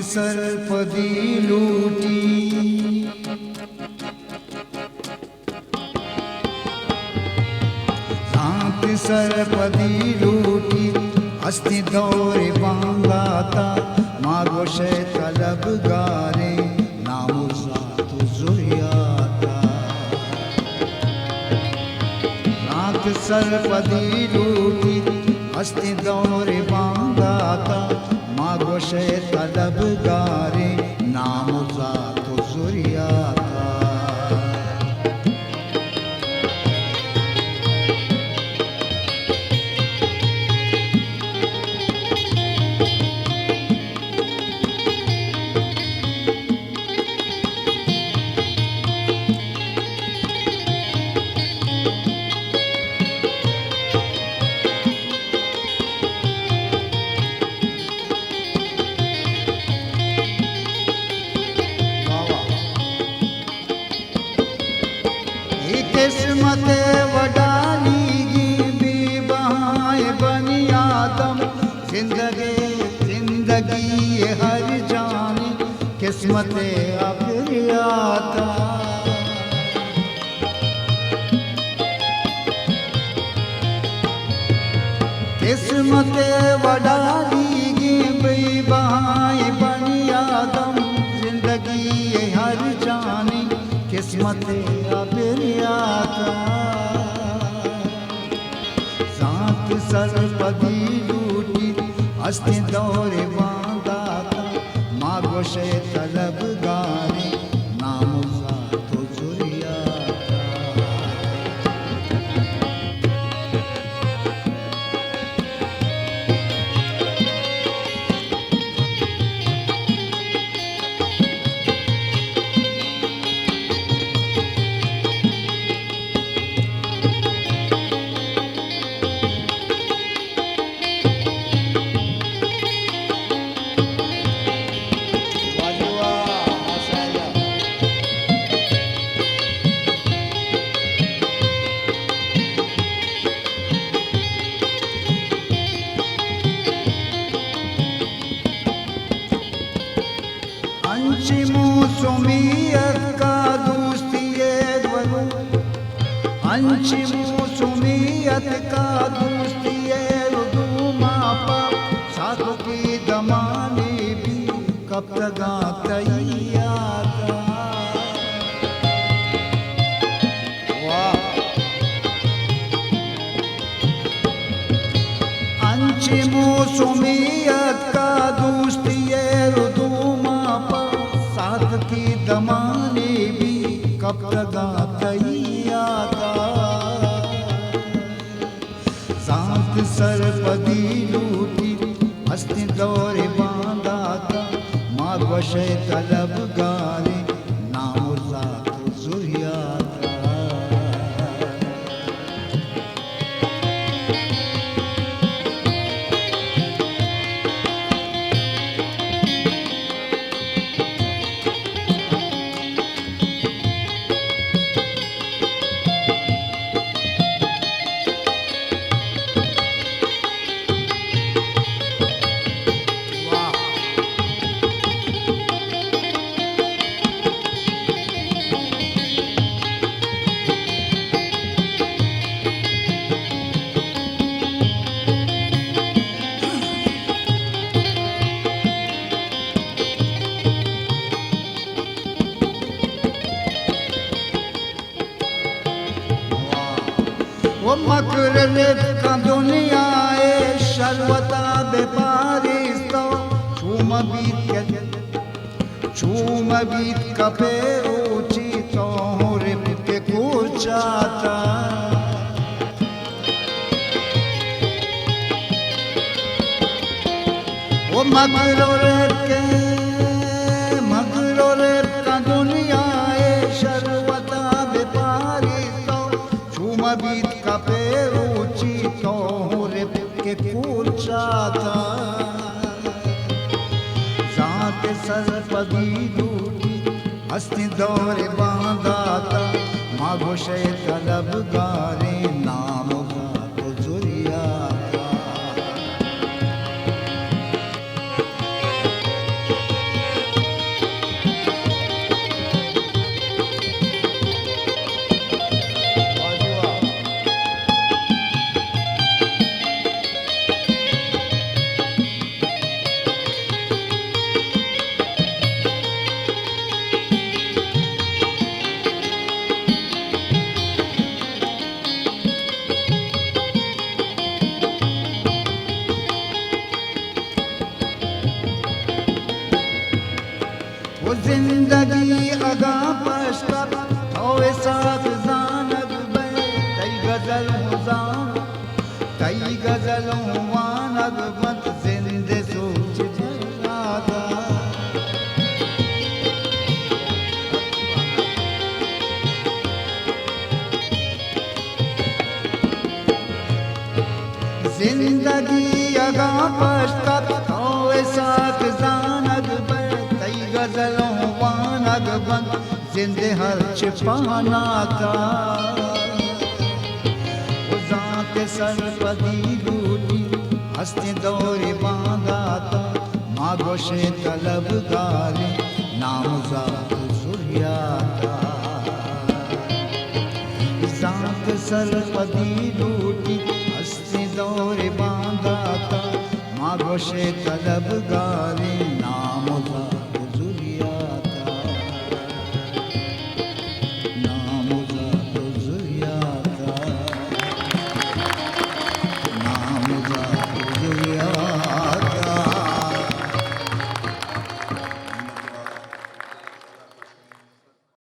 सरपदी लूटी सांत सरपदी लूटी अस्ति दौरे बांगाता मागो शे तलब गारे नामो सातु जुरियाता सांत सरपदी लूटी अस्ति दौरे बांगाता मागो शे तलब गारे नामो सातु जुरियाता किस्मत वडाली भी बहाए बनी आदम जिंदगी हर जानी किस्मत अफरियाता किस्मत वडाली भी बहाए बनी आदम जिंदगी हर जानी किस्मत अफरियाता सांत सरपदी लूटी अस्ति दौरे बांधाता मागो शे तलब गारे नामो सातु जुरियाता मौसुमियत का दोस्ती वरू अंशी मौसुमियत का दोस्ती रुदूमापा साधु की दमाने भी कब तक तैयाता अंशी मौसुमियत का दोस्ती रुदूमापा साध की दमाने भी कब तक तैयाता सांत सरपदी लूटी अस्ति दौरे बांधाता मागो शे तलब गारे नामो सातु जुरियाता वो मकर का दुनिया शर्वता बेपारिस तो चूम बीत कपे ऊंची तो रे पे कुचाता वो मकरो रे का दुनिया शर्वता बेपारिस तो चूम बीत कपे ऊंची तो रे पे कुचाता सांत सरपदी लूटी अस्ति दौरे बांधाता मागो शे तलब गारे नामो सातु जुरियाता जिंदगी अगा पश्चात होवे साथ जानब बे तई गजलों जान तई गजलों वानग मत जिंदे सोच जलादा जिंदगी अगा पश्चात होवे साथ जानब बे तई गजलों वानग बंद जिंदे हर छिपाना था जात सरपदी लूटी हस्ती दौरे बांधा था मागोशे तलब गारे नाम जात सुरिया था जात सरपदी लूटी हस्ती दौरे बांधा था मागोशे तलब गारे नाम जात